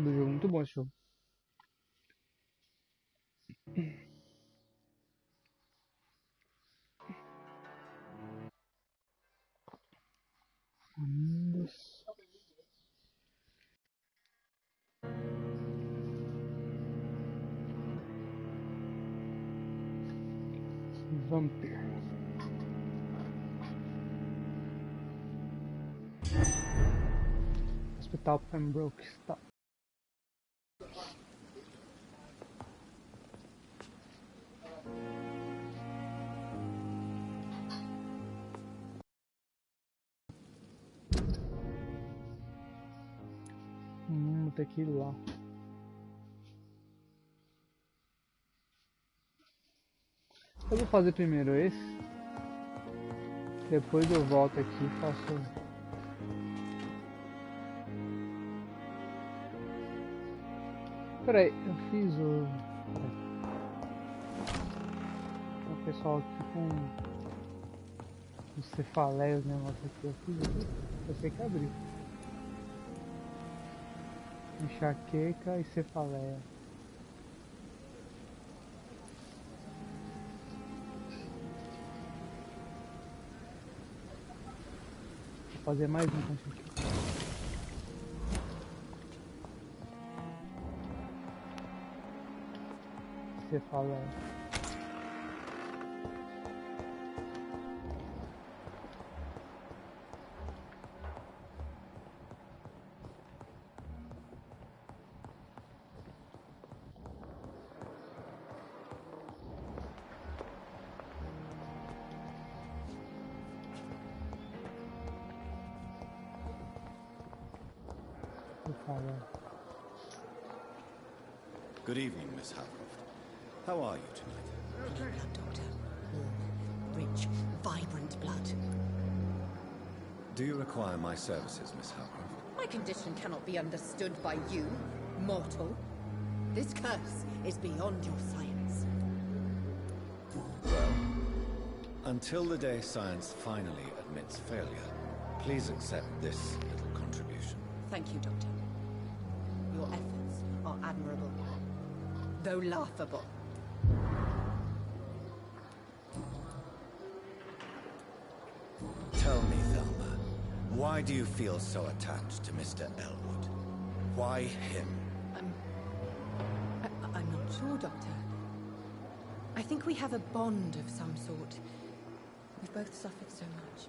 do jogo, muito bom esse jogo. Vampyr. Hospital Pembroke está. Vou ter que ir lá. Eu vou fazer primeiro esse. Depois eu volto aqui e faço. Peraí, eu fiz o. O pessoal aqui com. Os cefaleias, negócio aqui. Eu fiz aqui. Eu sei que abriu. Enxaqueca e cefaleia. Vou fazer mais um com isso aqui. Cefaleia. Good evening, Miss Howcroft. How are you tonight? Blood, Doctor. Warm, rich, vibrant blood. Do you require my services, Miss Howcroft? My condition cannot be understood by you, mortal. This curse is beyond your science. Well, until the day science finally admits failure, please accept this little contribution. Thank you, Doctor. Your efforts are admirable, though laughable. Tell me, Thelma, why do you feel so attached to Mr. Elwood? Why him? I'm not sure, Doctor. I think we have a bond of some sort. We've both suffered so much.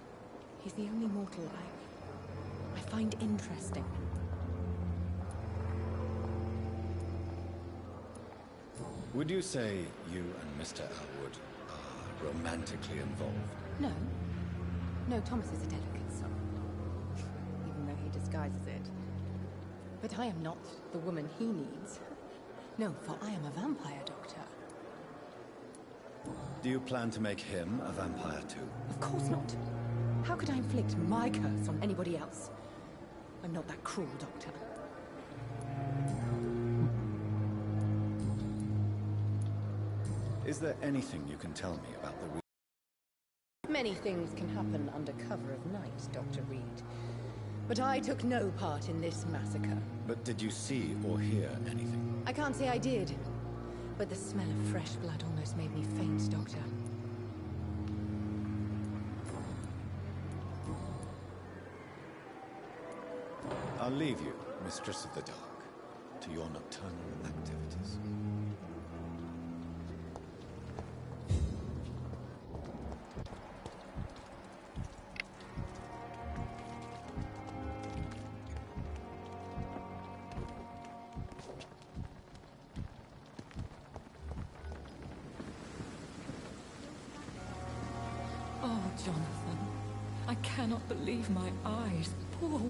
He's the only mortal I find interesting. Would you say you and Mr. Elwood are romantically involved? No. No, Thomas is a delicate soul. Even though he disguises it. But I am not the woman he needs. No, for I am a vampire, Doctor. Do you plan to make him a vampire too? Of course not. How could I inflict my curse on anybody else? I'm not that cruel, Doctor. Is there anything you can tell me about the... Many things can happen under cover of night, Dr. Reed. But I took no part in this massacre. But did you see or hear anything? I can't say I did. But the smell of fresh blood almost made me faint, Doctor. I'll leave you, Mistress of the Dark, to your nocturnal activities. Oh, Jonathan. I cannot believe my eyes. Poor...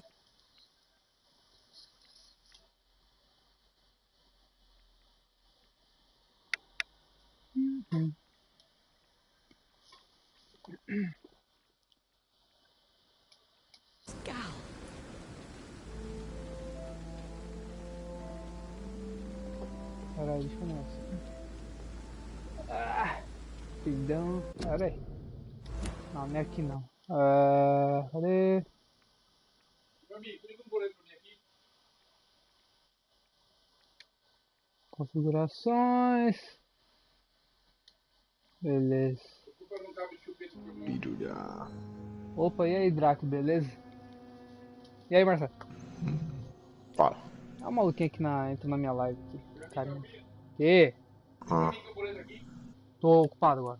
Scowl. Caralho, deixa eu mostrar. Ah, perdão. Pera aí. Não, não é aqui não. Cadê? Meu amigo, liga um boleto pra mim aqui. Configurações. Beleza. Pirulha. Opa, e aí, Draco, beleza? E aí, Marcelo? Fala. Ah, o maluquinho aqui entrou na minha live aqui. Caramba. E? Ah, Tô ocupado agora.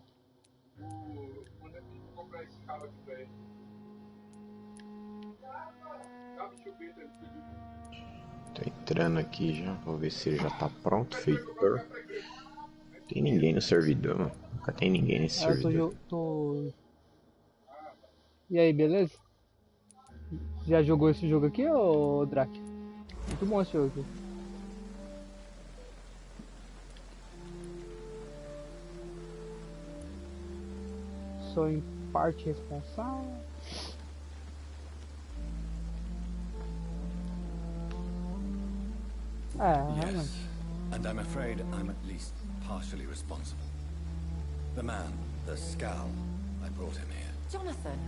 tô entrando aqui já. Vou ver se ele já tá pronto, feitor. Tem ninguém no servidor, mano. Nunca tem ninguém nesse Ah, eu servidor. tô... E aí, beleza? Já jogou esse jogo aqui, ô Drac? Muito bom esse jogo aqui. Sou em parte responsável. Realmente. Yes, and I'm afraid I'm at least partially responsible. The man, the scowl, I brought him here. Jonathan,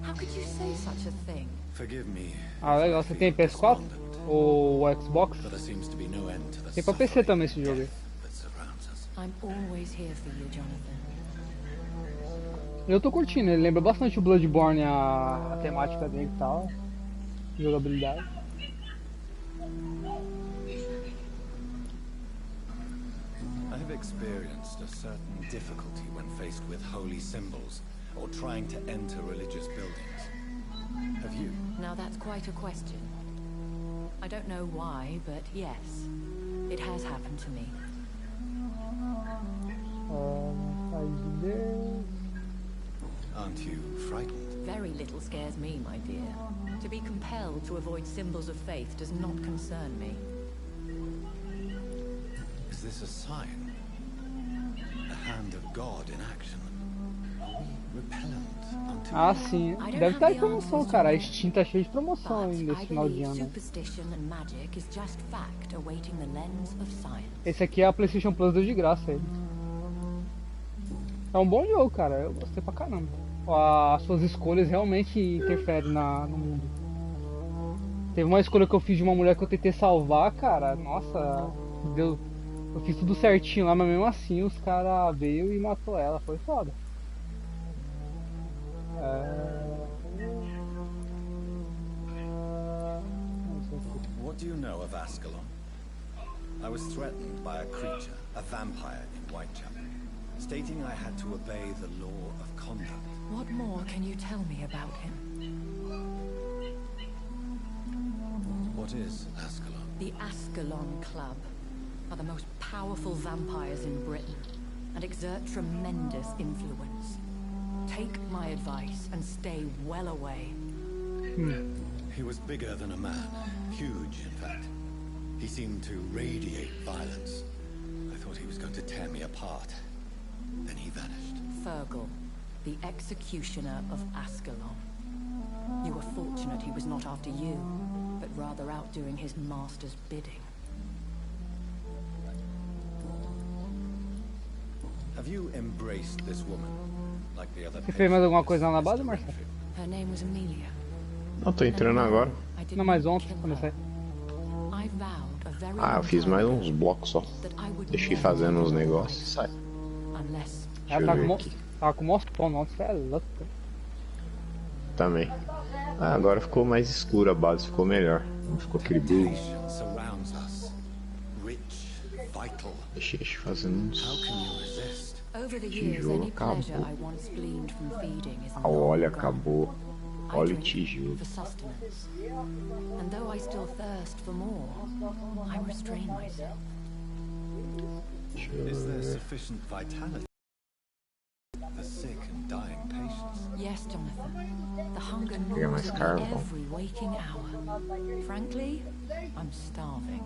how could you say such a thing? Forgive me. Ah, legal. Você tem PS4? Ou Xbox? But there seems to be no end to the Tem pra PC também esse jogo aí. that surrounds us. I'm always here for you, Jonathan. Eu tô curtindo, ele lembra bastante o Bloodborne, a temática dele e tal. Jogabilidade. I have experienced a certain difficulty when faced with holy symbols or trying to enter religious buildings. Have you? Now that's quite a question. I don't know why, but yes, it has happened to me. Faz Deus. Aren't you frightened? Very little scares me, my dear. To be compelled to avoid symbols of faith does not concern me. Is this a sign? The hand of God in action? Are we repellent unto Ah, sim. I don't Deve have estar em the promoção, answers, cara. A Jonathan. Steam tá cheia de promoção But ainda I esse final de believe ano. superstition and magic is just fact awaiting the lens of science. Esse aqui é a PlayStation Plus, deu de graça aí. É um bom jogo, cara. Eu gostei pra caramba. As suas escolhas realmente interferem no mundo. Teve uma escolha que eu fiz de uma mulher que eu tentei salvar, cara. Nossa, deu. Eu fiz tudo certinho lá, mas mesmo assim os caras veio e matou ela. Foi foda. What do you know of Ascalon? I was threatened by a creature, a vampire in Whitechapel, stating I had to obey the law of conduct. What more can you tell me about him? What is Ascalon? The Ascalon Club are the most powerful vampires in Britain and exert tremendous influence. Take my advice and stay well away. He was bigger than a man, huge in fact. He seemed to radiate violence. I thought he was going to tear me apart. Then he vanished. Fergal, the executioner of Ascalon. You were fortunate he was not after you, but rather out doing his master's bidding. Have you embraced this woman, like the other Você fez mais alguma patients, coisa lá na Mr. base, Marcelo? Renfield? Her name was Amelia. Não, tô entrando agora. I did Não, not mas ontem, kill quando eu her. saí. I vowed a very Ah, eu long fiz time mais ago uns blocos só. that I would Deixei never fazendo uns kill her negócios e sai. unless Deixa eu Ela ver aqui. tava com mostrão, nossa, você é louco. Também. Ah, agora ficou mais escuro a base, ficou melhor. Não ficou aquele blue. Temptation surrounds us. Rich, vital. Deixei fazendo How uns. can you resist? over the Tijolo years any acabou. pleasure I once gleaned from feeding is A long óleo gone. acabou. I Óleo e drink tijolo. for sustenance. And though I still thirst for more, I restrain myself. Deixa eu Is there ver. sufficient vitality? The sick and dying patients. Yes, Jonathan. The hunger Pegar gnaws mais at me carvão. every waking hour. Frankly, I'm starving.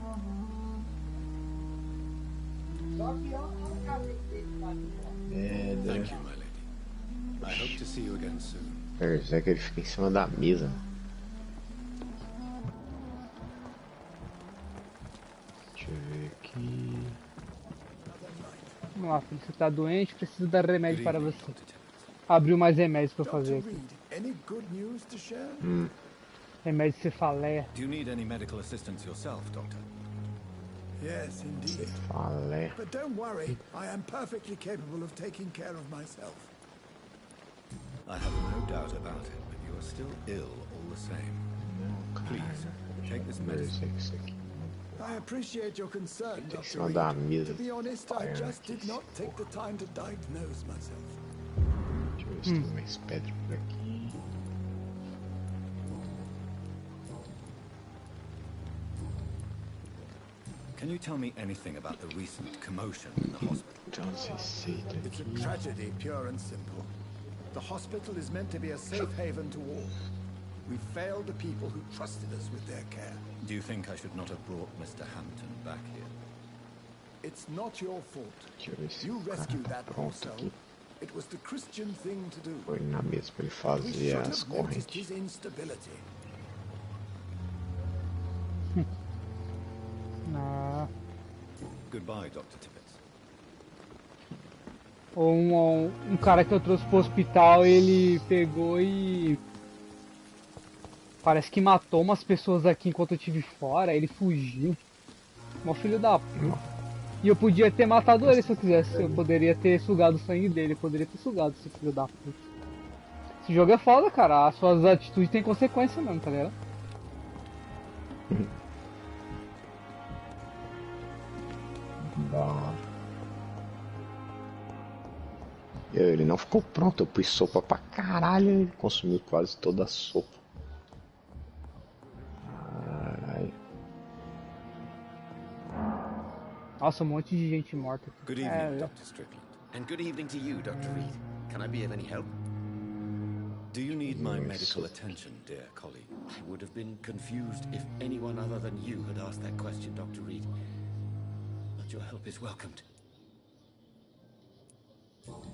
Pedra. Thank you, my lady. I hope to see you again soon. É que ele fica em cima da mesa. Deixa eu ver aqui. Vamos lá, filho, você tá doente, preciso dar remédio Good para evening, você. Dr. Tennant. Abriu mais remédios pra eu fazer Dr. aqui. Reed, any good news to share? Remédio de cefaleia. Do you need any medical assistance yourself, Doctor? Yes, indeed. Cefaleia. But don't worry, I am perfectly capable of taking care of myself. I have no doubt about it, but you are still ill all the same. Please, take this medicine. I appreciate your concern, Tem em Dr. cima da Reed. mesa. To be honest, I Fire just aqui. did not take the time to diagnose myself. Deixa eu ver se tem mais pedra por aqui. Can you tell me anything about the recent commotion in the hospital? Então, receita It's a aqui. tragedy, pure and simple. The hospital is meant to be a safe haven to all. We failed the people who trusted us with their care. Do you think I should not have brought Mr. Hampton back here? It's not your fault. Deixa eu ver se You o cara rescued tá that poor pronto soul. aqui. It was the Christian thing to do. Põe na mesa pra ele We fazer should as have noticed correntes. his instability. Ah, Goodbye, Dr. Tippett. ou um cara que eu trouxe pro hospital, ele pegou e... Parece que matou umas pessoas aqui enquanto eu estive fora, ele fugiu. Mó filho da puta. E eu podia ter matado ele se eu quisesse, eu poderia ter sugado o sangue dele, eu poderia ter sugado esse filho da puta. Esse jogo é foda, cara, as suas atitudes têm consequência mesmo, tá ligado? Bom. Ele não ficou pronto, eu pus sopa pra caralho, ele consumiu quase toda a sopa. Ai. Nossa, um monte de gente morta. Good evening, Dr. Strickland. And good evening to you, Dr. Reed. Can I be of any help? Do you need my medical attention, dear colleague? I would have been confused if anyone other than you had asked that question, Dr. Reed. But your help is welcomed.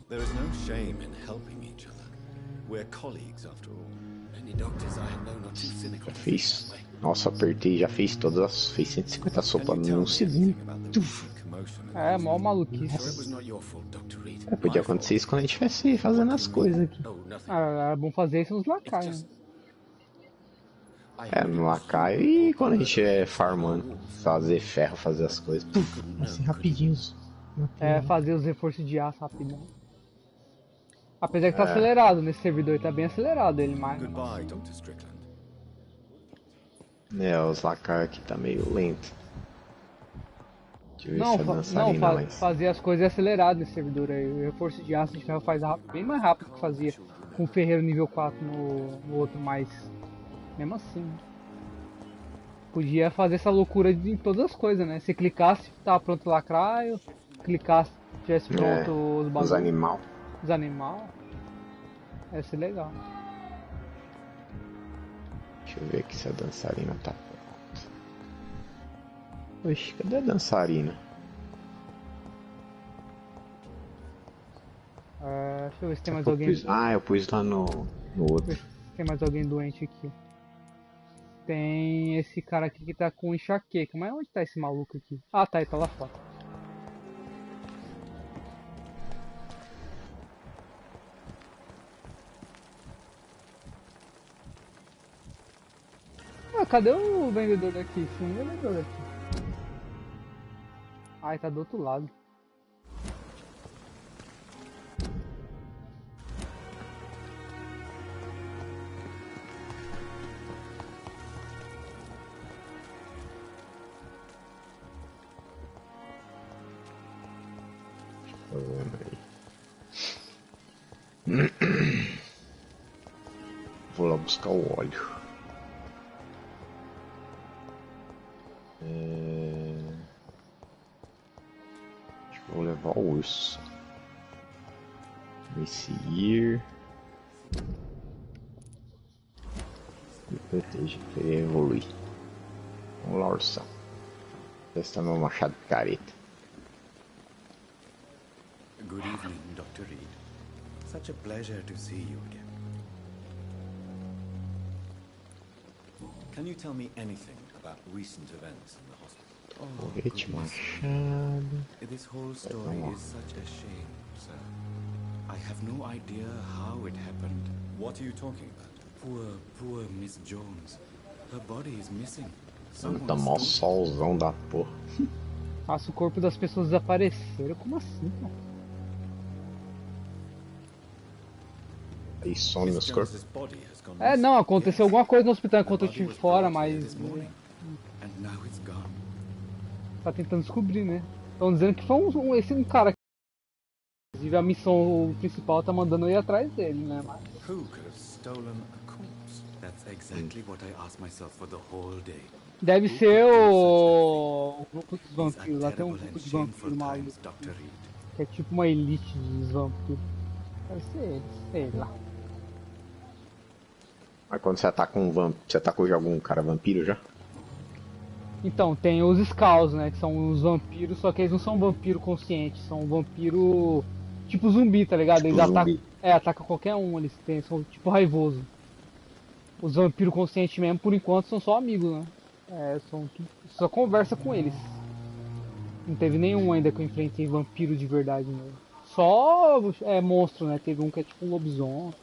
There is no shame in helping each other. We're colleagues, after all. Many doctors I have known are too cynical Já to think fiz. that way. Nossa, apertei, já fez todas as. Fez 150 sopas num segundo. Tuf. É, mó maluquice. Sure it was not your fault, Dr. Reed. É, podia acontecer isso quando a gente estivesse fazendo as coisas aqui. Oh, nothing. Ah, era bom fazer isso nos It's lacaios. just... I É, heard no it was lacaio e quando a gente é farmando, fazer ferro, fazer as coisas. Puf, assim, rapidinho. É, fazer os reforços de aço rapidão. Apesar que tá acelerado nesse servidor, ele tá bem acelerado ele, mas... Goodbye, Dr. Strickland. É, os lacaios aqui tá meio lento. Deixa eu ver Não, se a dançarina lá em cima. fazer as coisas aceleradas nesse servidor aí. O reforço de aço de ferro faz bem mais rápido que fazia com o ferreiro nível 4 no outro, mas mesmo assim, né? Podia fazer essa loucura em todas as coisas, né? Se clicasse, tava pronto o lacraio, clicasse, tivesse pronto os bagulhos. Os animal. Os animais. Ia ser legal. Deixa eu ver aqui se a dançarina tá pronta. Oxi, cadê a dançarina? Deixa eu ver se tem mais Eu alguém. pus- Ah, eu pus lá no outro. Tem mais alguém doente aqui. Tem esse cara aqui que tá com enxaqueca. Mas onde tá esse maluco aqui? Ah, tá, ele tá lá fora. Ah, cadê o vendedor daqui? Sim, o vendedor daqui. Ai, tá do outro lado. Tô vendo aí. Vou lá buscar o óleo. Acho que eu vou levar o urso. Vai seguir. Me proteger para ele evoluir. Vamos lá, ursão. Testar meu machado picareta. Good evening, Dr. Reed. Such a pleasure to see you again. Can you tell me anything about recent events in the hospital? Porrete, machado. This whole story is such a shame, sir. I have no idea how it happened. What are you talking about? Poor Miss Jones. Her body is missing. Tá mó solzão da porra. Faça o corpo das pessoas desapareceram? Como assim, cara? Aí some os corpos. Jones's body has gone É, missing. não, aconteceu alguma coisa no hospital The enquanto eu body estive was fora, brought here mas this morning, and now it's gone. tá tentando descobrir, né? Estão dizendo que foi esse cara que, inclusive, a missão principal tá mandando eu ir atrás dele, né? Mas Who could have stolen a corpse? That's exactly what I asked myself for the whole day. deve Who ser could do such o grupo dos These are vampiros. Lá tem um terrible grupo and de shameful vampiros maluco, times, Dr. Reed. que é tipo uma elite dos vampiros. Deve ser eles, sei lá. Mas quando você ataca um vampiro, você atacou já algum cara vampiro já? Então, tem os Skulls, né? Que são os vampiros, só que eles não são vampiro conscientes, são vampiro tipo zumbi, tá ligado? Tipo Eles zumbi. atacam qualquer um, eles são tipo raivoso. Os vampiros conscientes mesmo, por enquanto, são só amigos, né? Só conversa com eles. Não teve nenhum ainda que eu enfrentei vampiro de verdade mesmo. Só monstro, né? Teve um que é tipo um lobisomem.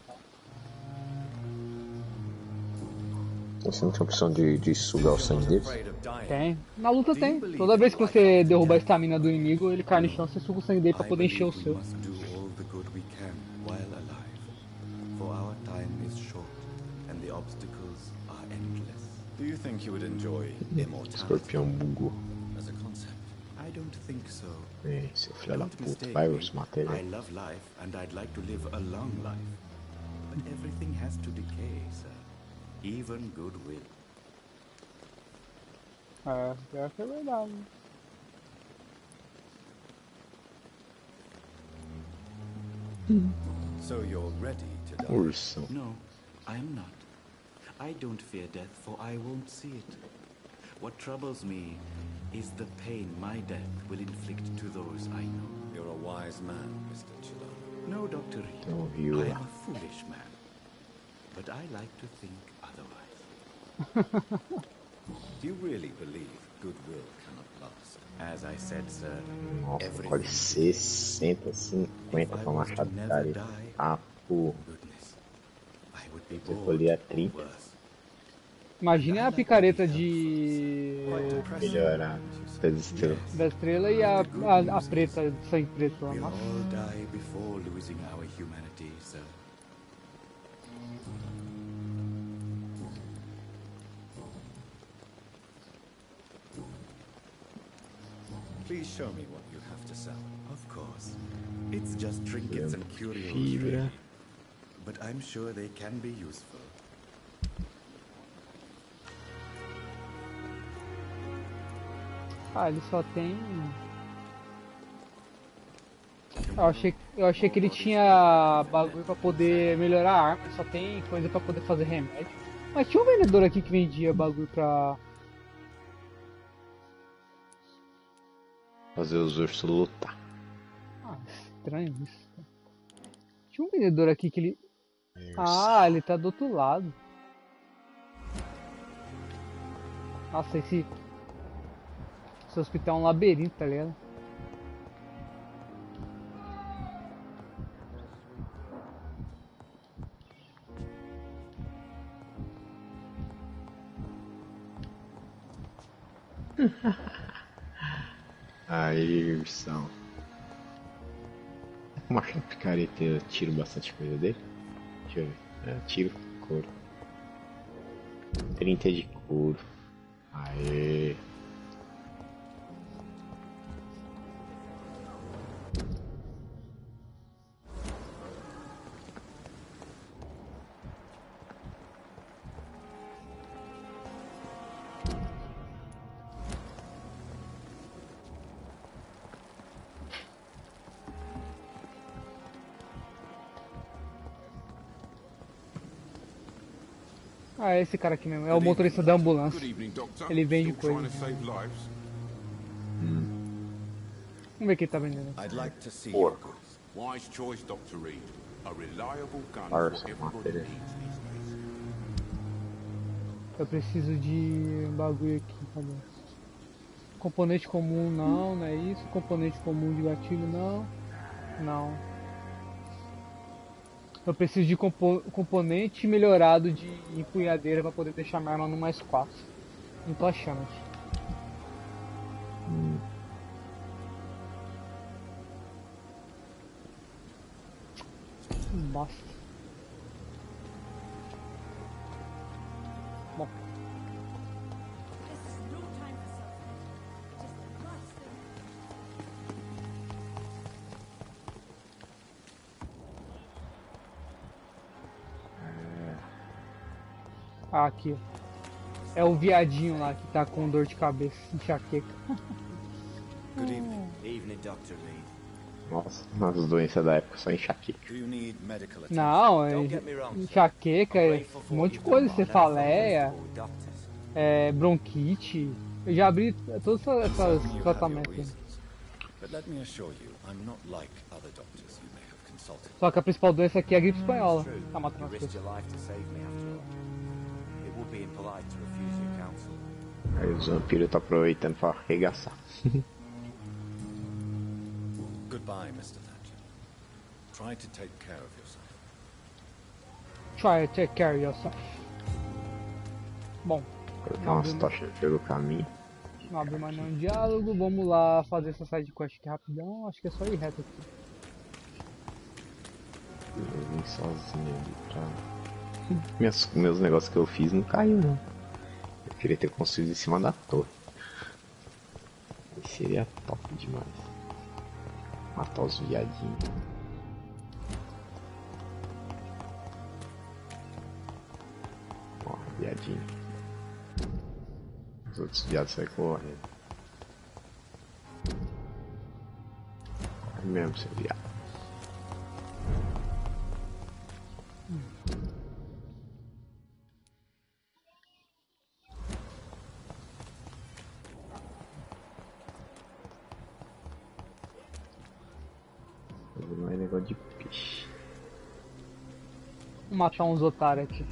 Você não tem opção de sugar o sangue deles? Afraid of dying. Tem. Na luta tem. Toda vez que você derruba a estamina do inimigo, ele cai no chão, você suga o sangue dele pra I poder encher o believe seu. we must do all the good we can while alive. For our time is short, and the obstacles are endless. Do you think you would enjoy immortality Escorpião bugou. as a concept? I don't think so. Ei, seu filho da Don't puta, mistake vai me. Urso, mata ele. I love life, and I'd like to live a long life. But everything has to decay, sir. Even goodwill. Pior que é verdade. So you're ready to die? Ursão. No, I am not. I don't fear death, for I won't see it. What troubles me is the pain my death will inflict to those I know. You're a wise man, Mr. Chilon. No, Dr. Reed. Então viu I am lá. a foolish man. But I like to think otherwise. Do you really believe goodwill cannot last? As I said, sir, Nossa, everything pode 60, 50 pra machado de tarefa. Ah, pô. goodness. I would be Você bored colher a or 30. worse. Imagina a picareta de Melhorar das estrelas. da estrela e a preta, de sangue preto lá. We'll Nossa. all die before losing our humanity, sir. Please show me what you have to sell. Of course. It's just trinkets and curios, Fibra. really. But I'm sure they can be useful. Ah, ele só tem. Eu achei que ele tinha bagulho pra poder melhorar a arma, só tem coisa pra poder fazer remédio. Mas tinha um vendedor aqui que vendia bagulho pra. Fazer os ursos lutar. Ah, estranho isso. Tinha um vendedor aqui que ele. Ah, ele tá do outro lado. Nossa, esse hospital é um labirinto, tá ligado? Aí, ursão. Uma picareta, eu tiro bastante coisa dele. Deixa eu ver. Tiro couro. 30 de couro. Aê. Ah, é esse cara aqui mesmo. É o motorista da ambulância. Good evening, Doctor. Ele vende Still trying coisa. to save lives? Vamos ver o que ele tá vendendo. I'd like to see your Porco. goods. Wise choice, Dr. Reed. A reliable gun Arse, for everybody matéria. needs these days. Eu preciso de bagulho aqui, cadê? Componente comum não, não é isso. Componente comum de gatilho não. Não. Eu preciso de componente melhorado de empunhadeira pra poder deixar minha arma no +4. Não tô achando aqui. Basta. Bom. Ah, aqui, ó. É o viadinho lá que tá com dor de cabeça, enxaqueca. Good evening. Evening, Dr. Reed. Nossa, as doenças da época só enxaqueca. Do you need medical attention? Não, é Don't get me wrong, sir. enxaqueca, I'm é grateful for um what monte de you've done, coisa, but I'm never cefaleia, comfortable with doctors. bronquite. Eu já abri todos esses Certainly you have your tratamentos. reasons. But let me assure you, I'm not like other doctors you may have consulted. Só que a principal doença aqui é a gripe espanhola. True, Tá matando you as risked pessoas. your life to save me after all. It would be impolite to refuse your counsel. Aí os vampiros tá aproveitando pra arregaçar. Goodbye, Mr. Thatcher. Try to take care of yourself. Try to take care of yourself. Bom, Colocar umas tochas pelo caminho. não abre mais nenhum diálogo. Vamos lá fazer essa side quest aqui rapidão. Acho que é só ir reto aqui. Eu vim sozinho ali pra... Meus negócios que eu fiz não caiu não. Eu queria ter construído em cima da torre. Seria top demais. Matar os viadinhos. Ó, viadinho. Os outros viados saem correndo. Corre mesmo, seu viado. Fazer mais negócio de peixe. Vou matar uns otários aqui.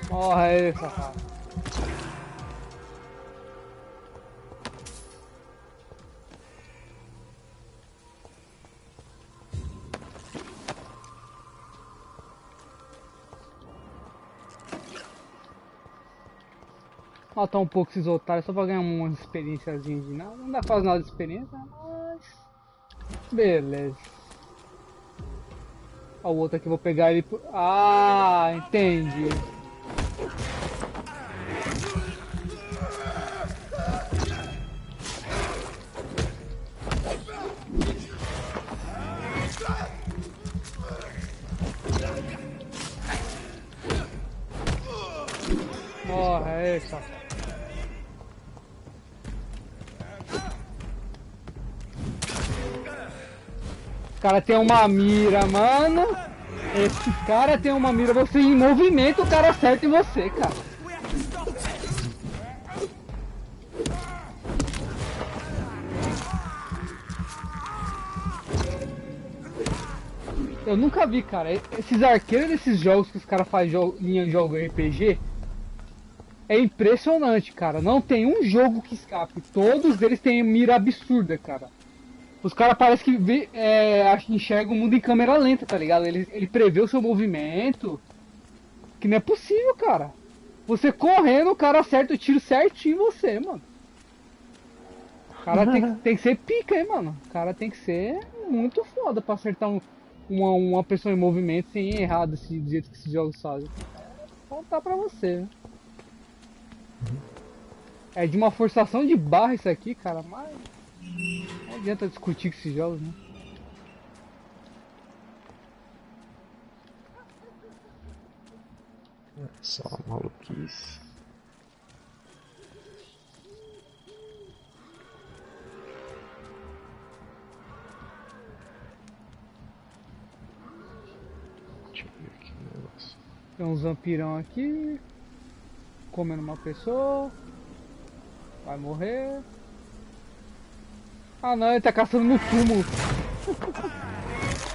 Morra aí, safado. Matar um pouco esses otários só pra ganhar umas experiênciazinhas de nada. Não dá quase nada de experiência, mas... beleza. Ó, o outro aqui, vou pegar ele por... ah, entendi. Morra aí, safado. Esse cara tem uma mira, mano. Esse cara tem uma mira. Você em movimento, o cara acerta em você, cara. Eu nunca vi, cara. Esses arqueiros desses jogos que os caras fazem linha de jogo RPG. É impressionante, cara. Não tem um jogo que escape. Todos eles têm mira absurda, cara. Os caras parecem que enxergam o mundo em câmera lenta, tá ligado? Ele prevê o seu movimento. Que não é possível, cara. Você correndo, o cara acerta o tiro certinho em você, mano. O cara tem que ser pica, hein, mano. O cara tem que ser muito foda pra acertar uma pessoa em movimento sem ir errado do jeito que esses jogos fazem. Vou contar pra você, né? É de uma forçação de barra isso aqui, cara, mas não adianta discutir com esses jogos, né? Só maluquice. Deixa eu ver aqui o negócio. Tem uns vampirão aqui comendo uma pessoa. Vai morrer. Ah não, ele tá caçando no túmulo.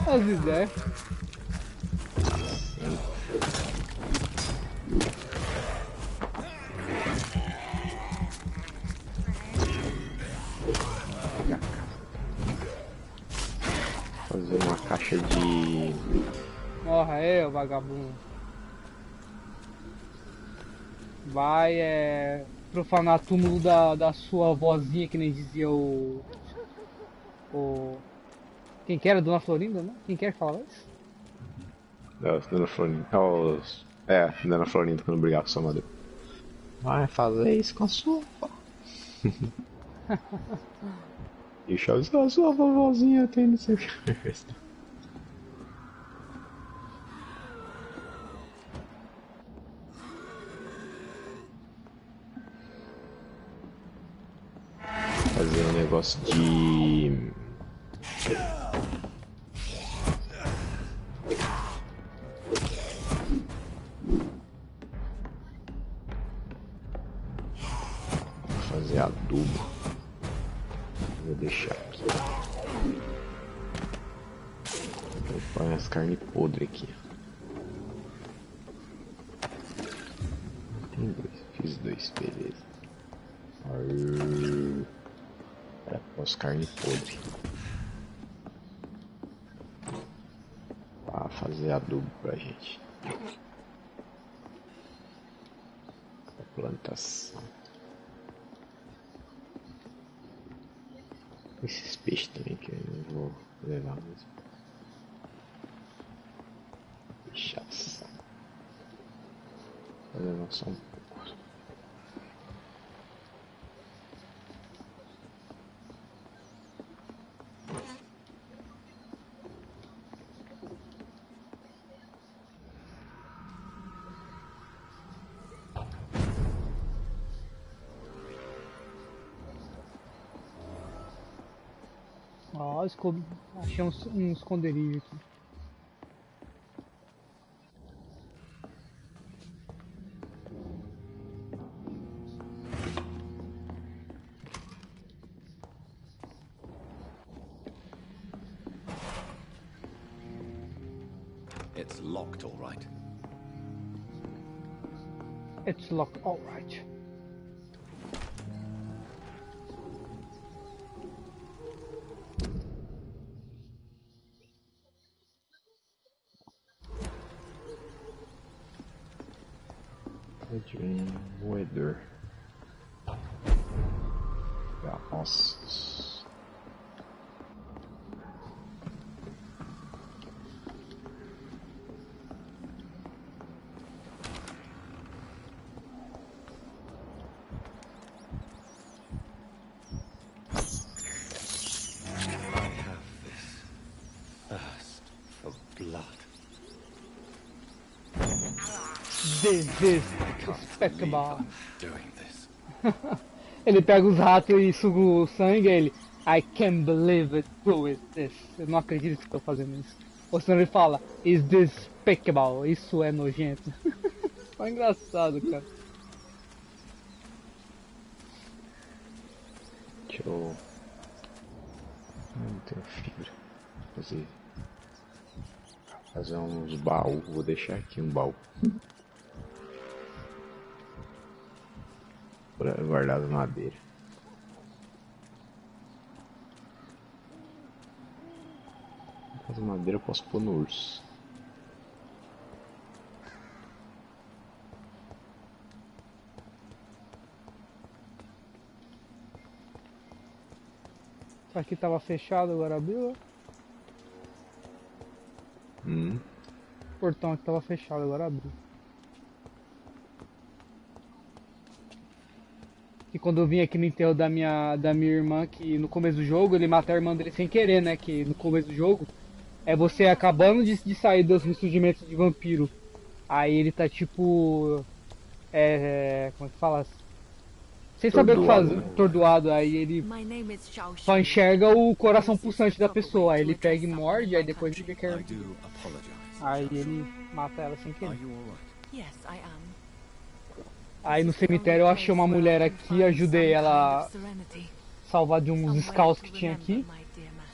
As ideias. Fazer uma caixa de... Morra aí, ô vagabundo. Vai profanar túmulo da sua vozinha, que nem dizia o... Quem que era? Dona Florinda, né? Quem quer falar isso? Dona Florinda. Dona Florinda quando brigava com sua madre. Vai fazer isso com a sua avó. E o Chaves, a sua vovozinha tem não sei o que. Fazer um negócio de... fazer adubo. Vou deixar aqui. Vou pôr as carnes podres aqui. Tem dois, fiz dois, beleza. Para pôr as carnes podres. Para fazer adubo pra gente. A plantação. Esses peixes também que eu não vou levar mesmo. Deixação. Vou levar só um pouco. Ó, achei um esconderijo aqui. It's locked, all right. It's locked, alright. De um moedor. Ossos. This is despicable. Ele pega os ratos e suga o sangue e ele... I can't believe it, do it, this. Eu não acredito que estou fazendo isso. Ou senão ele fala... Is despicable. Isso é nojento. Foi engraçado, cara. Deixa eu... Não tenho fibra. Fazer uns baús. Vou deixar aqui um baú. Guardado madeira. As madeira eu posso pôr no urso. Isso aqui tava fechado, agora abriu. O portão aqui tava fechado, agora abriu. E quando eu vim aqui no enterro da minha irmã, que no começo do jogo ele mata a irmã dele sem querer, né? Que no começo do jogo é você acabando de sair dos ressurgimentos de vampiro. Aí ele tá tipo... como é que fala? Sem saber o que fazer, atordoado. Aí ele só enxerga o coração pulsante da pessoa. Aí ele pega e morde, aí depois ele quer... Aí ele mata ela sem querer. Yes, I am. Aí no cemitério eu achei uma mulher aqui, ajudei ela a salvar de uns scouts que tinha aqui.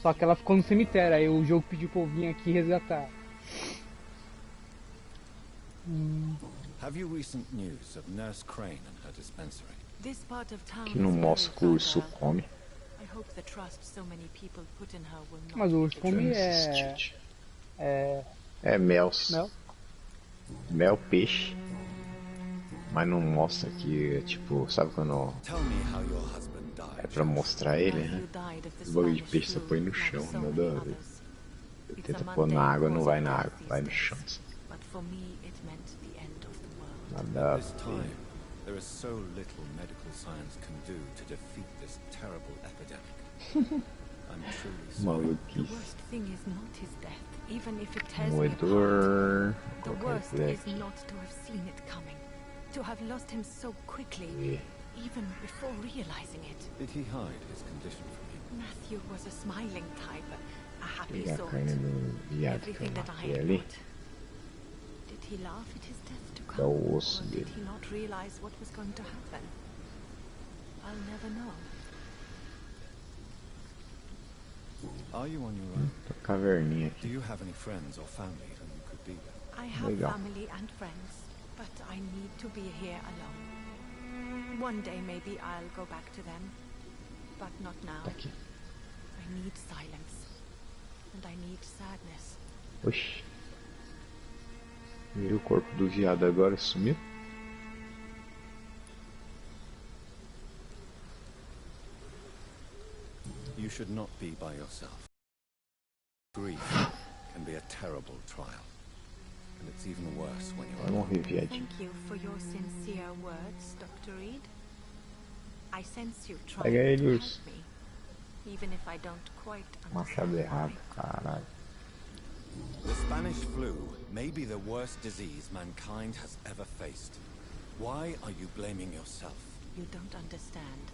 Só que ela ficou no cemitério, aí o jogo pediu pra eu vir aqui resgatar. Have you recent news of Nurse Crane and her dispensary? Que não mostra que o urso come. Mas o urso come É mel. mel. Mel, peixe. Mas não mostra que, tipo, sabe quando Tell me how your husband é died. pra mostrar ele, né? Os bagulho de peixe você põe no chão, nada a ver. Tenta pôr na água, não vai na água, vai no chão. Nada a This ver. time, there is so little medical science can do to defeat this terrible epidemic. I'm truly sorry. Maluquice. Thing is not his death, even if it tears me Moedor. apart. The Qualquer worst coisa is aqui. not to have seen it coming, to have lost him so quickly, E even before realizing it. Did he hide his condition from you? Matthew was a smiling type, a happy pegar a sort. carne do viado que eu Everything that I matei had ali. got. Did he laugh at his death to Dá come, o osso or did dele. he not realize what was going to happen? I'll never know. Are you on your own? Tá caverninha Do aqui. you have any friends or family whom you could be with? I have Legal. family and friends, but I need to be here alone. One day maybe I'll go back to them, but not now. Tá aqui. I need silence, and I need sadness. Oxi. E o corpo do viado agora sumiu? You should not be by yourself. Grief can be a terrible trial. And it's even worse when you're Vai morrer, viadinho. Thank you for your sincere words, Dr. Reed. I sense you trying Pega ele, to help urso. me, even if I don't quite Machado understand errado, why. caralho. The Spanish flu may be the worst disease mankind has ever faced. Why are you blaming yourself? You don't understand.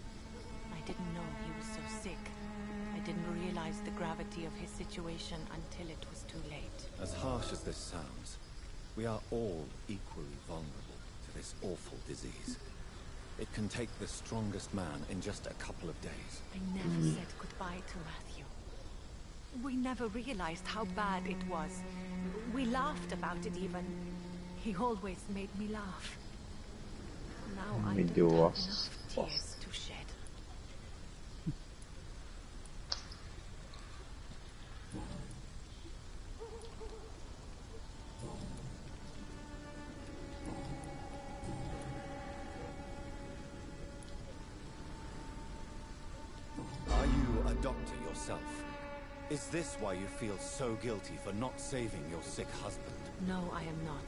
I didn't know he was so sick. I didn't realize the gravity of his situation until it was too late. As harsh as this sounds, we are all equally vulnerable to this awful disease. It can take the strongest man in just a couple of days. I never said goodbye to Matthew. We never realized how bad it was. We laughed about it even. He always made me laugh. Now I Me don't deu have ossos. enough tears to shed. Are you a doctor yourself? Is this why you feel so guilty for not saving your sick husband? No, I am not.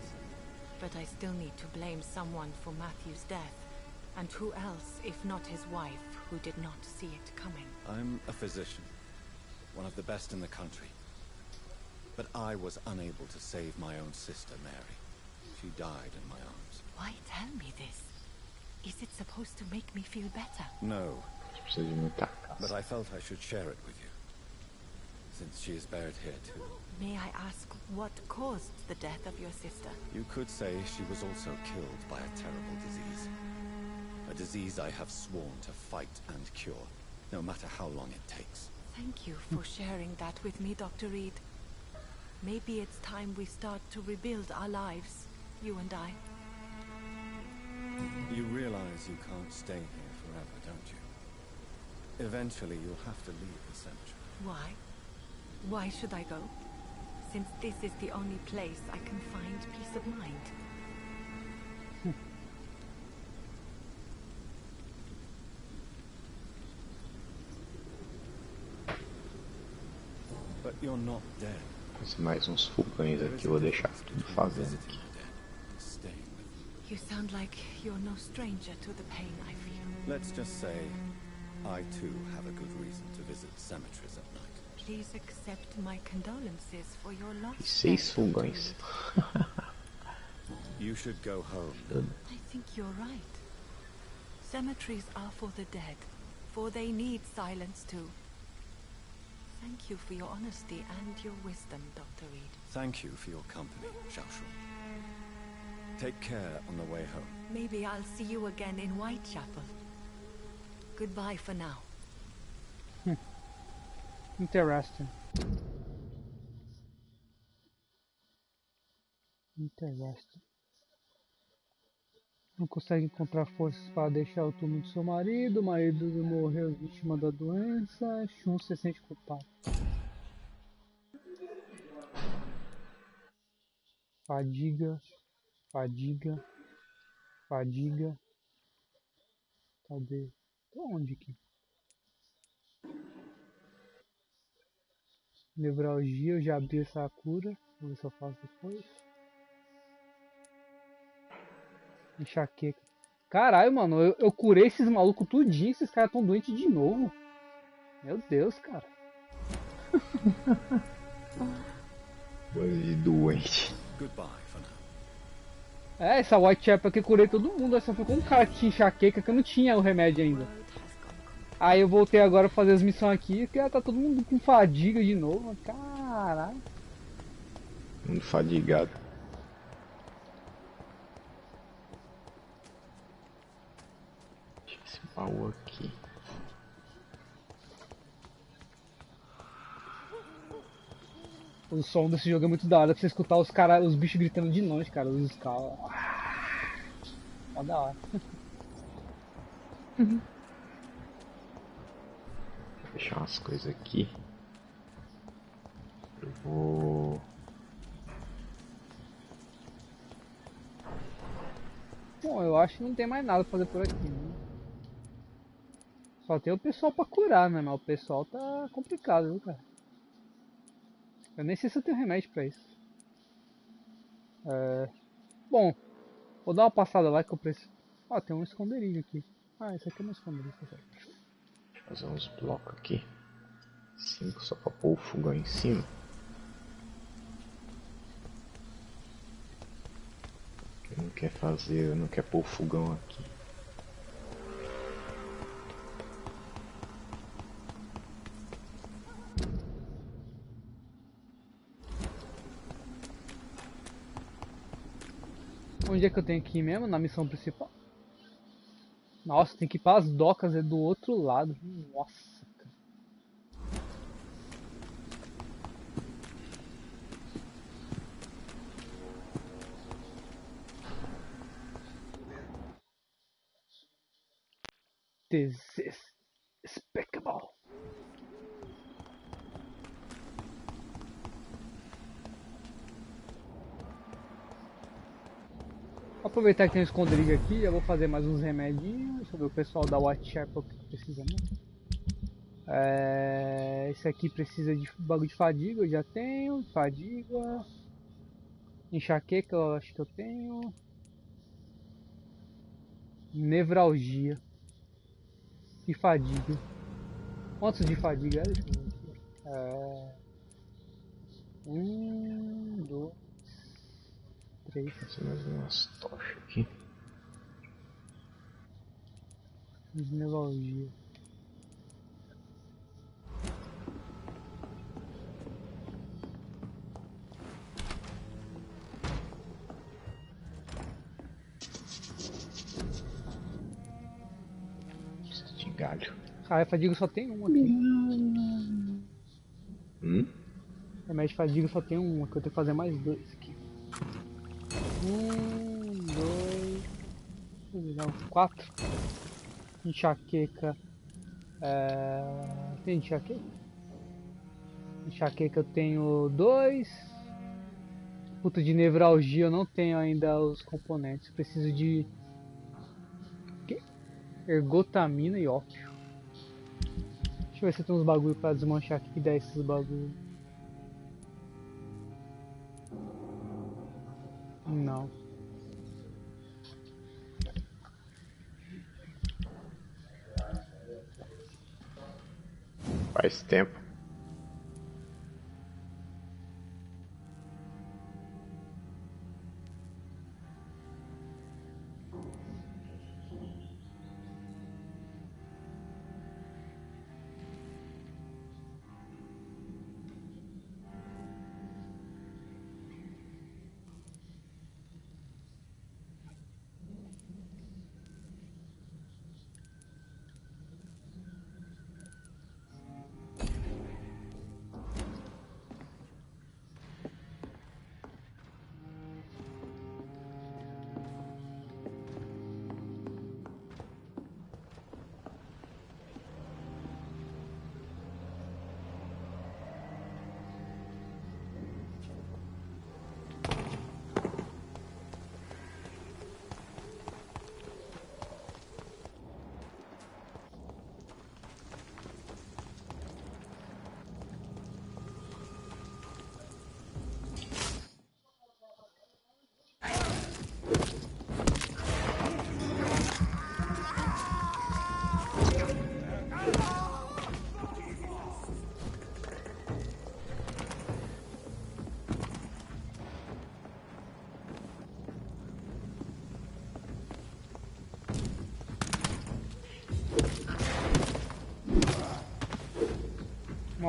But I still need to blame someone for Matthew's death. And who else, if not his wife, who did not see it coming? I'm a physician, one of the best in the country. But I was unable to save my own sister, Mary. She died in my arms. Why tell me this? Is it supposed to make me feel better? No, Precisa de muita but caça. I felt I should share it with you, since she is buried here too. May I ask what caused the death of your sister? You could say she was also killed by a terrible disease. A disease I have sworn to fight and cure, no matter how long it takes. Thank you for sharing that with me, Dr. Reed. Maybe it's time we start to rebuild our lives, you and I. You realize you can't stay here forever, don't you? Eventually you'll have to leave the cemetery. Why? Why should I go? Since this is the only place I can find peace of mind. But you're not dead. Mais uns fogões aqui, eu vou deixar tudo fazendo Visiting aqui. the dead and staying with them. You sound like you're no stranger to the pain I feel. Let's just say I too have a good reason to visit cemeteries at night. Please accept my condolences for your E loss. 6 fogões. You should go home. I think you're right. Cemeteries are for the dead, for they need silence too. Thank you for your honesty and your wisdom, Dr. Reed. Thank you for your company, Xiao Shu. Take care on the way home. Maybe I'll see you again in Whitechapel. Goodbye for now. Interesting. Interesting. Não consegue encontrar forças para deixar o túmulo de seu marido. O marido morreu vítima da doença. Shun se sente culpado. Fadiga. Fadiga. Fadiga. Cadê? Tô onde aqui? Nevralgia, eu já abri essa cura. Vou ver se eu faço depois. Enxaqueca. Caralho, mano, eu curei esses malucos tudinho, esses caras tão doentes de novo. Meu Deus, cara. Coisa doente. Goodbye for now. É, essa Whitechapel aqui eu curei todo mundo. Só ficou um cara que tinha enxaqueca que eu não tinha o remédio ainda. Aí eu voltei agora a fazer as missões aqui, que tá todo mundo com fadiga de novo. Caralho. Mundo fadigado. Deixa esse baú aqui. O som desse jogo é muito da hora pra você escutar os caras, os bichos gritando de longe, cara, os scalas. Ó da hora. Vou deixar umas coisas aqui. Eu vou... Bom, eu acho que não tem mais nada pra fazer por aqui, né? Só tem o pessoal pra curar, né? Mas o pessoal tá complicado, viu, cara? Eu nem sei se eu tenho remédio pra isso. Bom, vou dar uma passada lá que eu preciso. Ah, tem um esconderijo aqui. Ah, esse aqui é um esconderijo, tá certo. Deixa eu fazer uns blocos aqui. 5 só pra pôr o fogão em cima. Eu não quer fazer, eu não quero pôr o fogão aqui. Onde é que eu tenho que ir mesmo? Na missão principal? Nossa, tem que ir para as docas, é do outro lado. Nossa, cara. This is despicable. Vou aproveitar que tem um esconderijo aqui, eu vou fazer mais uns remedinhos. Deixa eu ver o pessoal da Whitechapel que precisa, né? Esse aqui precisa de bagulho de fadiga, eu já tenho. Fadiga. Enxaqueca, eu acho que eu tenho. Nevralgia. E fadiga. Quantos de fadiga é? Deixa eu ver aqui. 1, 2, 3. Vou fazer mais umas tochas aqui. Nevralgia. Preciso de galho. Ah, fadiga só tem um aqui. Remédio de fadiga só tem um, que eu tenho que fazer mais 2 aqui. 1, 2, 4. Enxaqueca. Tem enxaqueca? Enxaqueca eu tenho 2. Puta, de nevralgia eu não tenho ainda os componentes. Preciso de ergotamina e ópio. Deixa eu ver se tem uns bagulho pra desmanchar aqui que dá esses bagulho. Não. Faz tempo.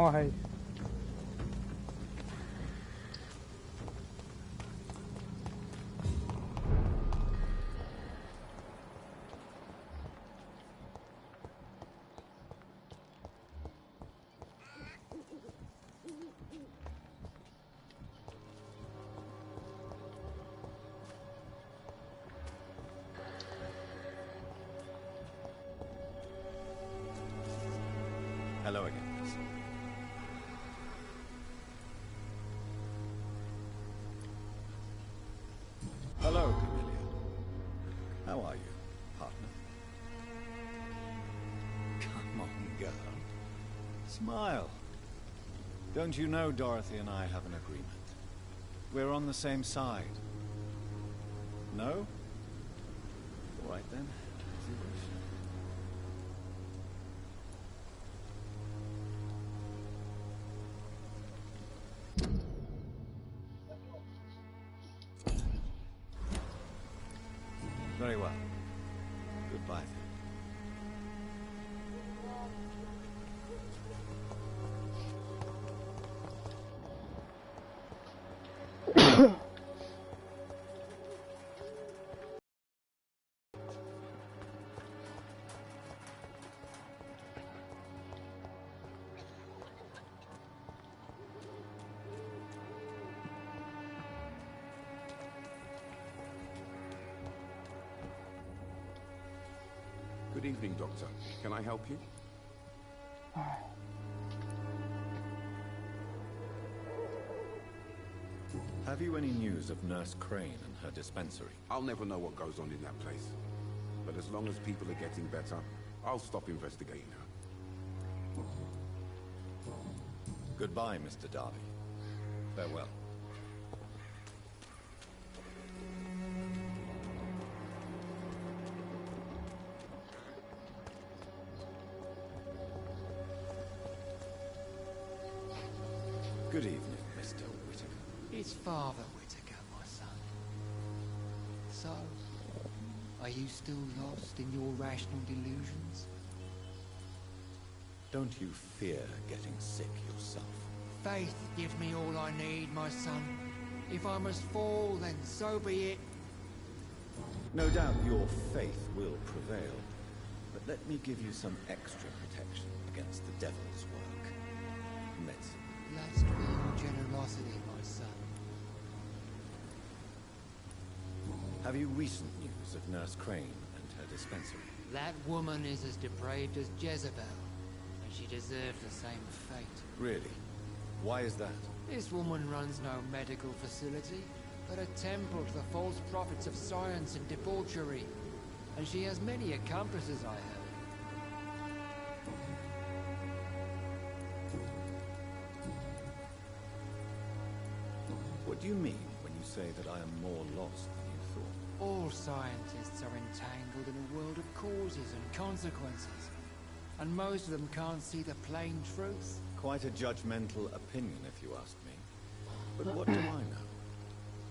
Morre. Hello again. Hello, Camellia. How are you, partner? Come on, girl. Smile. Don't you know Dorothy and I have an agreement? We're on the same side. No? All right then. As you wish. Very well. Goodbye then. Good evening, Doctor. Can I help you? Have you any news of Nurse Crane and her dispensary? I'll never know what goes on in that place. But as long as people are getting better, I'll stop investigating her. Goodbye, Mr. Darby. Farewell. Good evening, Mr. Whittaker. It's Father Whittaker, my son. So, are you still lost in your rational delusions? Don't you fear getting sick yourself? Faith gives me all I need, my son. If I must fall, then so be it. No doubt your faith will prevail, but let me give you some extra protection against the devil's work. Medicine. Blessed be your generosity, my son. Have you recent news of Nurse Crane and her dispensary? That woman is as depraved as Jezebel, and she deserves the same fate. Really? Why is that? This woman runs no medical facility, but a temple to the false prophets of science and debauchery. And she has many accomplices, I heard. What do you mean when you say that I am more lost than you thought? All scientists are entangled in a world of causes and consequences. And most of them can't see the plain truth. Quite a judgmental opinion, if you ask me. But what do I know?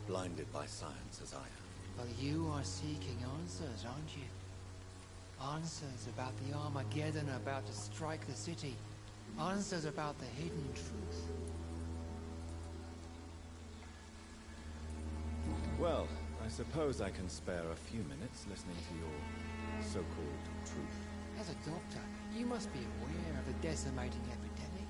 Blinded by science as I am. But you are seeking answers, aren't you? Answers about the Armageddon about to strike the city. Answers about the hidden truth. Well, I suppose I can spare a few minutes listening to your so-called truth. As a doctor, you must be aware of the decimating epidemic.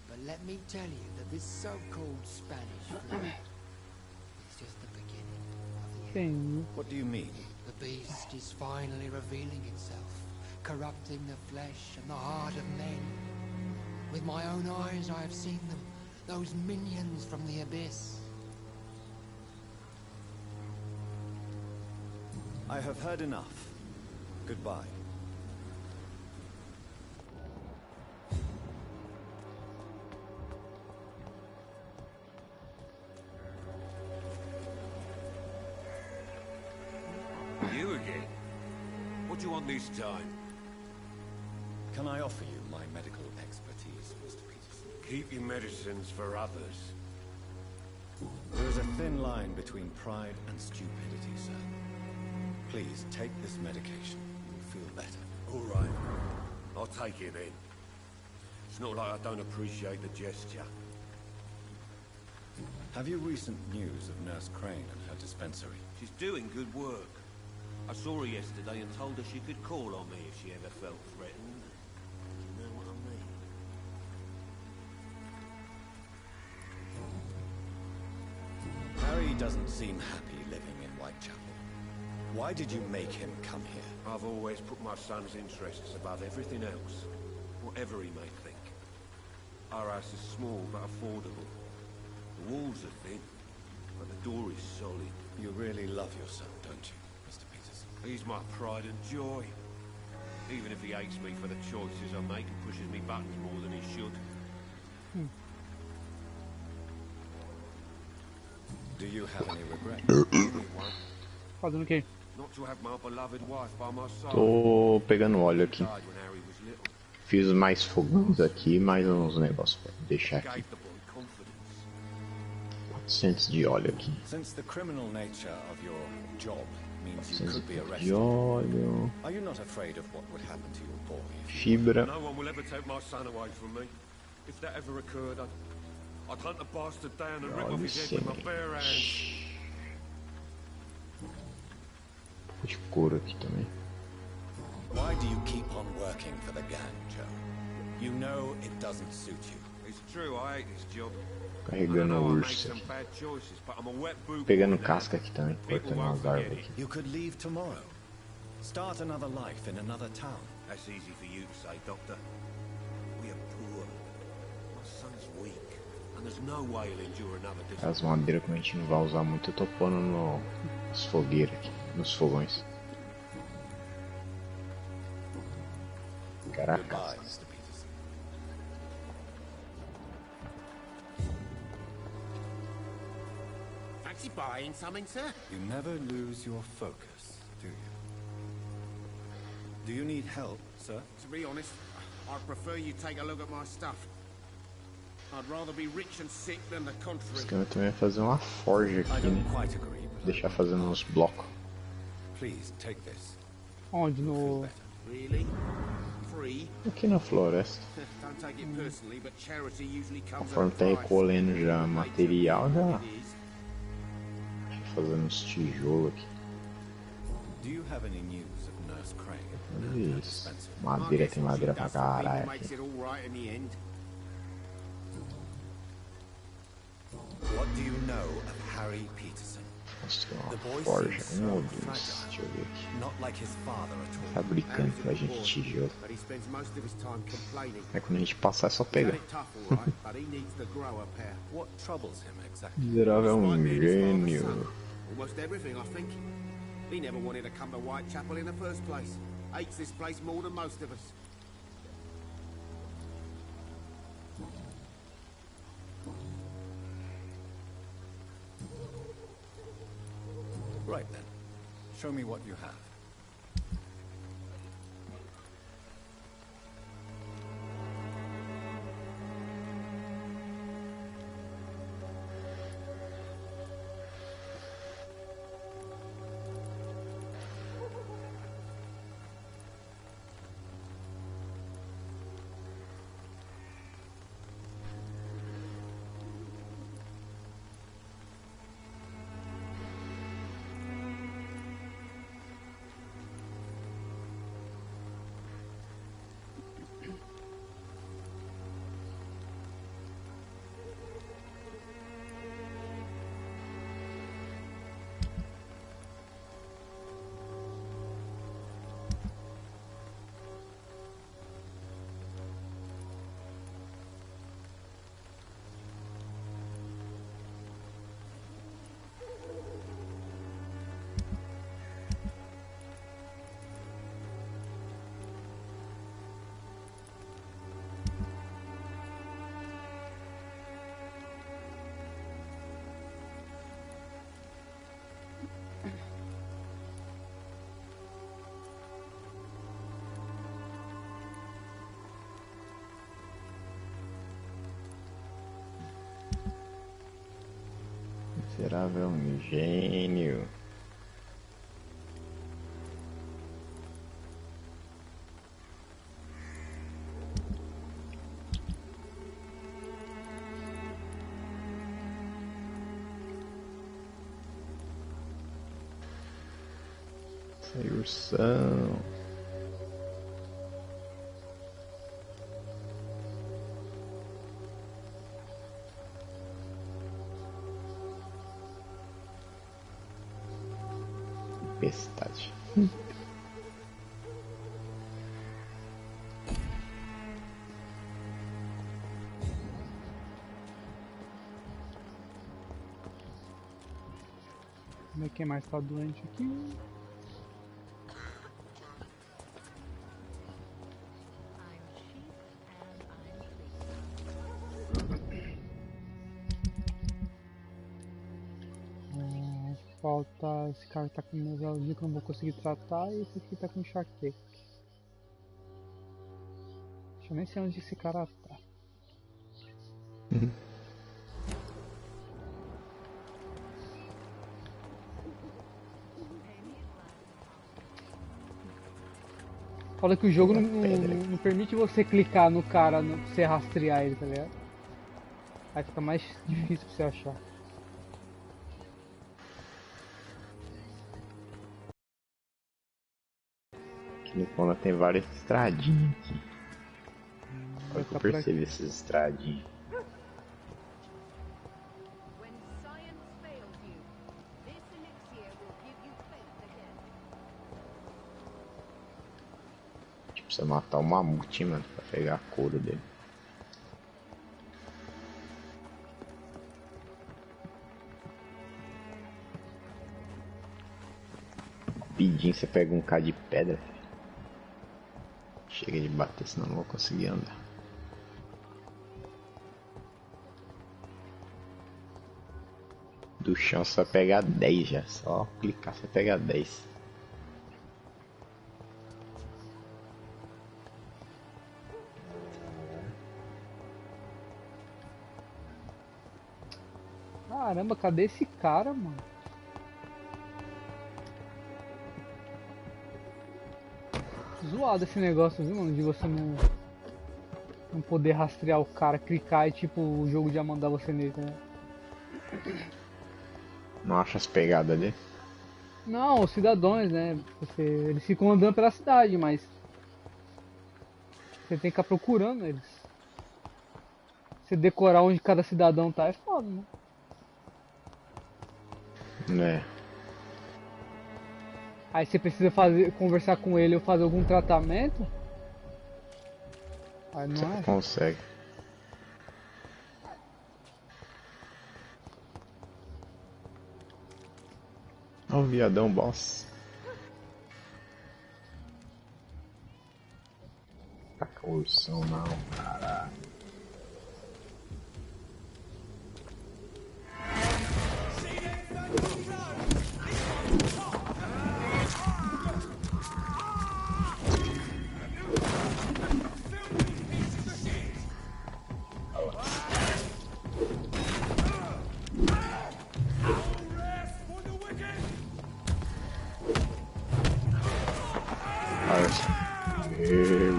But let me tell you that this so-called Spanish flu is just the beginning of the end. What do you mean? The beast is finally revealing itself, corrupting the flesh and the heart of men. With my own eyes I have seen them, those minions from the abyss. I have heard enough. Goodbye. You again? What do you want this time? Can I offer you my medical expertise, Mr. Peterson? Keep your medicines for others. There is a thin line between pride and stupidity, sir. Please, take this medication. You'll feel better. All right. I'll take it then. It's not like I don't appreciate the gesture. Have you recent news of Nurse Crane and her dispensary? She's doing good work. I saw her yesterday and told her she could call on me if she ever felt threatened. You know what I mean? Harry doesn't seem happy living in Whitechapel. Why did you make him come here? I've always put my son's interests above everything else, whatever he may think. Our house is small but affordable. The walls are thin, but the door is solid. You really love your son, don't you, Mr. Peterson? He's my pride and joy. Even if he hates me for the choices I make and pushes me buttons more than he should. Do you have any regret? Fazendo o quê? Not to have my beloved wife by my side. Tô pegando óleo aqui. Died when Harry was little. Fiz mais fogões aqui, mais uns negócios pra deixar aqui. Gave the boy confidence. 400 de óleo aqui. Since the criminal nature of your job means you 400 could be de arrested, óleo. are you not afraid of what would happen to your boy? Fibra. No one will ever take my son away from me. If that ever occurred, I'd hunt the bastard down and rip off his head with my bare hands. Um pouco de couro aqui também. Why do you keep on working for the gang, Joe? You know it doesn't suit you. It's true, I hate this job. Carregando o urso aqui. Pegando casca aqui também, cortando as árvores aqui. You could leave tomorrow. Start another life in another town. That's easy for you to say, Doctor. We are poor. My son's weak, and there's no way he'll endure another difficult. As madeiras que a gente não vai usar muito, eu tô pondo nas fogueiras aqui, nos fogões. Caraca. Goodbye, Mr. Peterson. Fancy buying something, sir? You never lose your focus, do you? Do you need help, sir? To be honest, I'd prefer you take a look at my stuff. I'd rather be rich and sick than the Esse contrary. cara também vai fazer uma forja I aqui, don't né? quite agree, but Deixar fazendo uns blocos. please take this. Onde? No. Really? Free? Aqui na floresta. Don't take it personally, but charity usually comes at Conforme a tá price. recolhendo já material, já It is. fazendo uns tijolos aqui. Do you have any news of Nurse Crane? Olha isso. Madeira, tem madeira pra caralho Makes aqui. it all right in the end. What do you know of Harry Peterson? Construir The uma boy forja. seems Um ou so dois. fragile. Deixa eu ver aqui. Not like his father at all. Fabricante pra gente tijolo. But he spends most of his time complaining. Aí quando a gente passar é só He's had pegar. it tough, all right, but he needs the grower pair. What troubles him exactly? Miserável é um Despite being his father's gênio. son, almost everything, I think. He never wanted to come to Whitechapel in the first place. Hates this place more than most of us. Right then. Show me what you have. Miserável é um gênio. Sai, ursão. Tempestade. Vamos ver quem mais tá doente aqui. Falta esse cara que tá com nevralgia que eu não vou conseguir tratar e esse aqui tá com enxaqueca. Deixa eu nem sei onde esse cara tá. Fala que o jogo não permite você clicar no cara pra você rastrear ele, tá ligado? Aí fica mais difícil pra você achar. Nicona tem várias estradinhas aqui. Olha que eu percebi essas estradinhas. Tipo, você matar o mamute, mano, pra pegar a couro dele. Rapidinho você pega um K de pedra. Chega de bater, senão não vou conseguir andar. Do chão você vai pegar 10 já. Só clicar você pega 10. Caramba, cadê esse cara, mano? Zoado esse negócio, viu, mano? De você não poder rastrear o cara, clicar e tipo, o jogo já mandar você nele, né? Não acha as pegadas dele? Não, os cidadãos, né? Eles ficam andando pela cidade, mas você tem que ficar procurando eles. Você decorar onde cada cidadão tá é foda, né? É. Aí você precisa conversar com ele ou fazer algum tratamento. Aí não Você é? consegue. Olha o viadão boss. Taca o ursão não, caralho.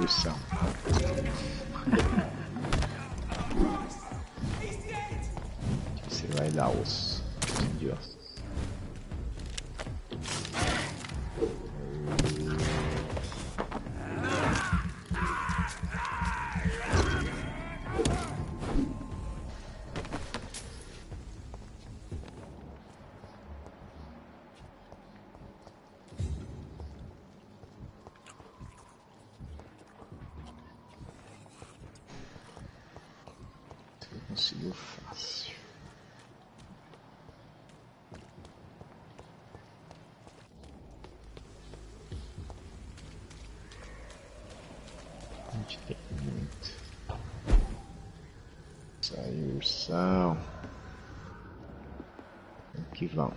Ursão. Você vai dar osso. De osso. Conseguiu fácil. A gente tem muito. Saiu ursão. Aqui vão.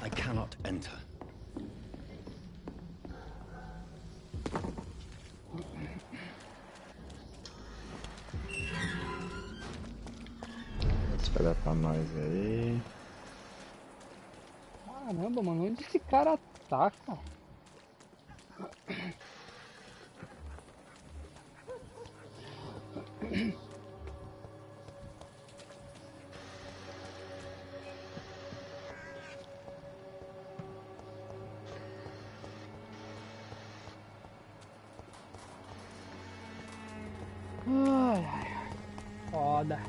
I cannot enter. Espera pra nós aí. Caramba, mano, onde esse cara tá, cara? foda.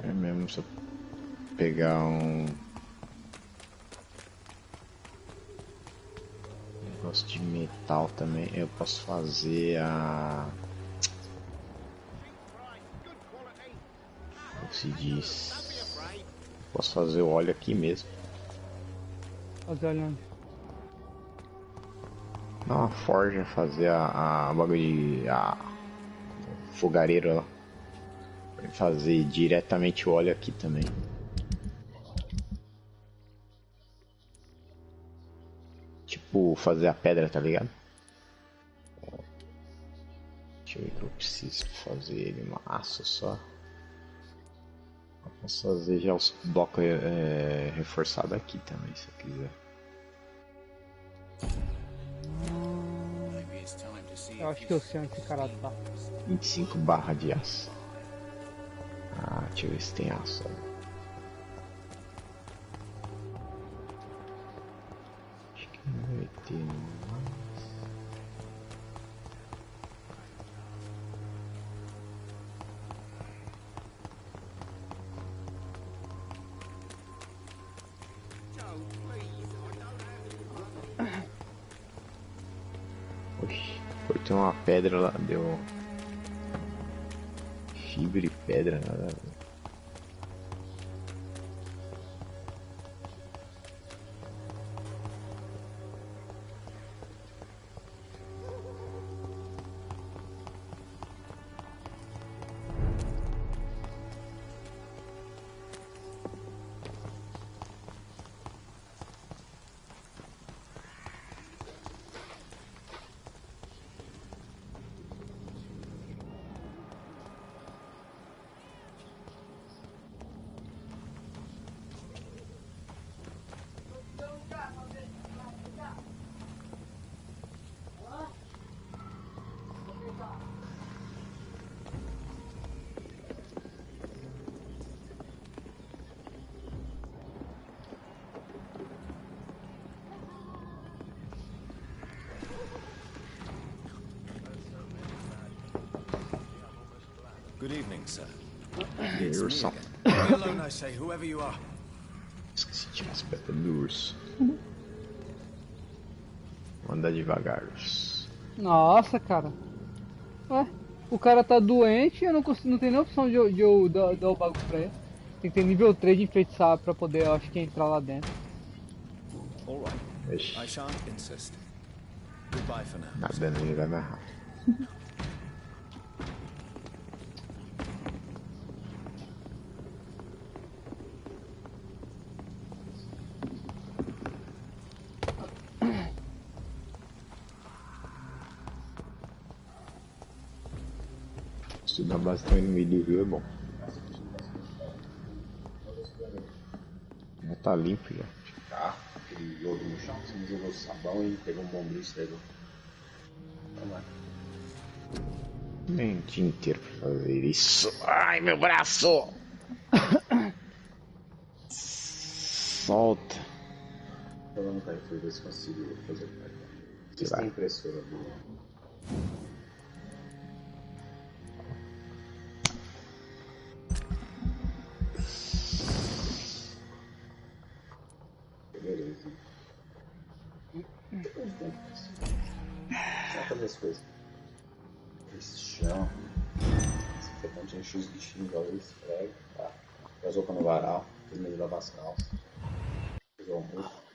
É mesmo, se eu pegar um negócio de metal também, eu posso fazer a... como se diz? Posso fazer o óleo aqui mesmo. Fazer olhando. Não, a forja, fazer a bagulho de... a fogareira lá. Fazer diretamente o óleo aqui também. Tipo, fazer a pedra, tá ligado? Deixa eu ver o que eu preciso fazer ele, uma aço só. Eu posso fazer já os blocos reforçados aqui também, se eu quiser. Eu acho que eu sei onde esse cara tá. 25 barras de aço. Ah, deixa eu ver se tem aço. Acho que não vai ter mais. Oxi, cortei uma pedra lá, deu fibra e pedra, nada a ver. Good evening, sir. Ursão. Leave me alone, I say, whoever you are. Esqueci de tirar as pedras do urso. Vou andar devagar, urso. Nossa, cara. Ué, o cara tá doente e eu não consigo, não tem nem opção de eu dar o bagulho pra ele. Tem que ter nível 3 de enfeitiçar pra poder, eu acho que, entrar lá dentro. All right. Ixi, I shan't insist. Goodbye for now. nada nele vai mais rápido. Estudar bastante no meio do rio é bom. Já tá limpo já. Tá, aquele lodo no chão, você jogou sabão e pegou um bombril e esfregou. Então vai. Nem o dia inteiro pra fazer isso. Ai, meu braço! Solta. Tô lá no Carrefour, ver se consigo fazer o cartão. Vocês Vai. têm impressora boa? Beleza. Só fazer as coisas. Esse chão. Esse frequente enche os bichinhos, igual eles esfrega, tá? As roupas no varal, termina de lavar as calças. Fazer o almoço.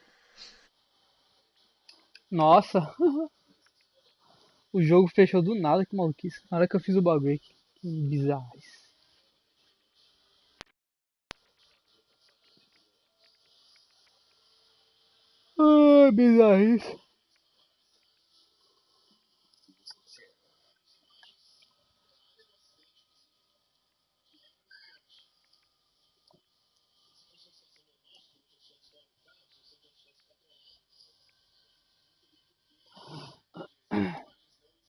Nossa. O jogo fechou do nada, que maluquice. Na hora que eu fiz o bagulho aqui. Que bizarro isso. Ah, bizarrice.